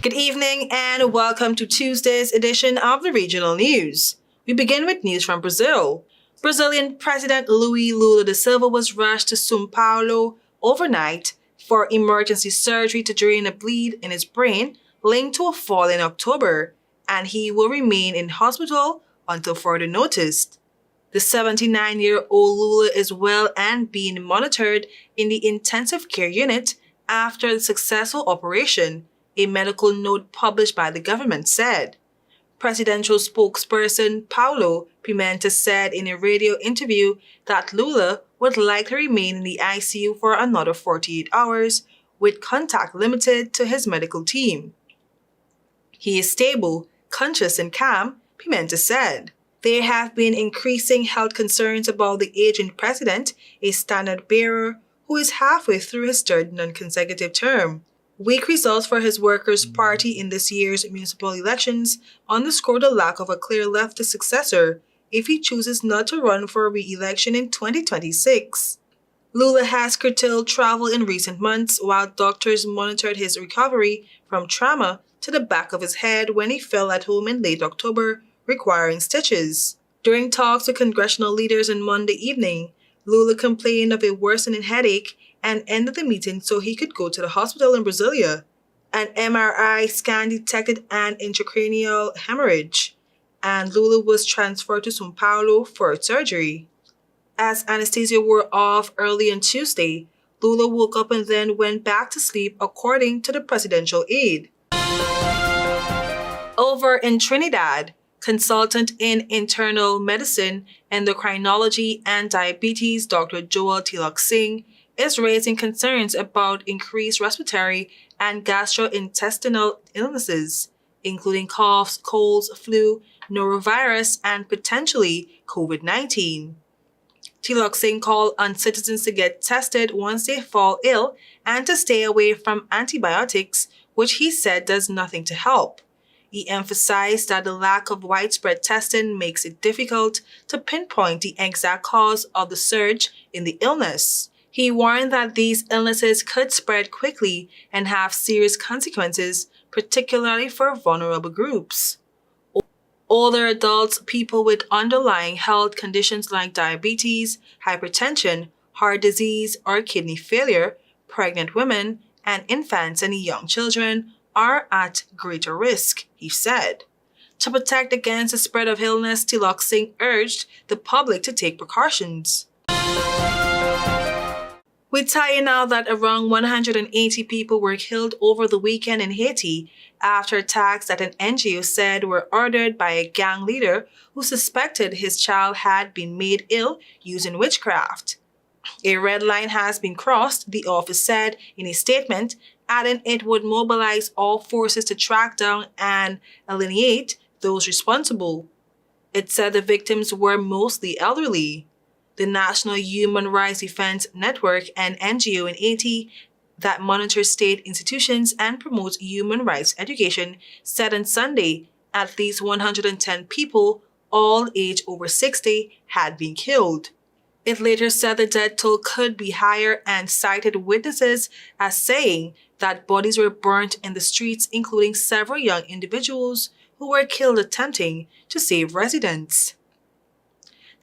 Good evening and welcome to Tuesday's edition of the Regional News. We begin with news from Brazil. Brazilian President Luiz Lula da Silva was rushed to São Paulo overnight for emergency surgery to drain a bleed in his brain linked to a fall in October, and he will remain in hospital until further notice. The 79-year-old Lula is well and being monitored in the intensive care unit after the successful operation, a medical note published by the government said. Presidential spokesperson Paulo Pimenta said in a radio interview that Lula would likely remain in the ICU for another 48 hours, with contact limited to his medical team. He is stable, conscious and calm, Pimenta said. There have been increasing health concerns about the aging president, a standard-bearer who is halfway through his third non-consecutive term. Weak results for his Workers' Party in this year's municipal elections underscore the lack of a clear leftist successor if he chooses not to run for re-election in 2026. Lula has curtailed travel in recent months while doctors monitored his recovery from trauma to the back of his head when he fell at home in late October, requiring stitches. During talks with congressional leaders on Monday evening, Lula complained of a worsening headache and ended the meeting so he could go to the hospital in Brasilia. An MRI scan detected an intracranial hemorrhage, and Lula was transferred to São Paulo for surgery. As anesthesia wore off early on Tuesday, Lula woke up and then went back to sleep, according to the presidential aide. Over in Trinidad, consultant in internal medicine, endocrinology, and diabetes Dr. Joel Tilak Singh is raising concerns about increased respiratory and gastrointestinal illnesses, including coughs, colds, flu, norovirus, and potentially COVID-19. Tilak Singh called on citizens to get tested once they fall ill and to stay away from antibiotics, which he said does nothing to help. He emphasized that the lack of widespread testing makes it difficult to pinpoint the exact cause of the surge in the illness. He warned that these illnesses could spread quickly and have serious consequences, particularly for vulnerable groups. Older adults, people with underlying health conditions like diabetes, hypertension, heart disease, or kidney failure, pregnant women, and infants and young children are at greater risk, he said. To protect against the spread of illness, Tilak Singh urged the public to take precautions. We tell you now that around 180 people were killed over the weekend in Haiti after attacks that an NGO said were ordered by a gang leader who suspected his child had been made ill using witchcraft. A red line has been crossed, the office said in a statement, adding it would mobilize all forces to track down and eliminate those responsible. It said the victims were mostly elderly. The National Human Rights Defense Network, an NGO in Haiti that monitors state institutions and promotes human rights education, said on Sunday at least 110 people, all aged over 60, had been killed. It later said the death toll could be higher and cited witnesses as saying that bodies were burnt in the streets, including several young individuals who were killed attempting to save residents.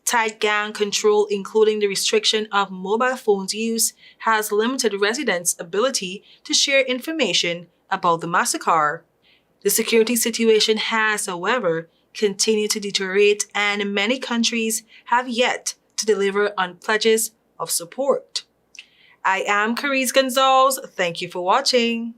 Tight gang control, including the restriction of mobile phones use, has limited residents' ability to share information about the massacre. The security situation has, however, continued to deteriorate, and many countries have yet to deliver on pledges of support. I am KERESE Gonsalves. Thank you for watching.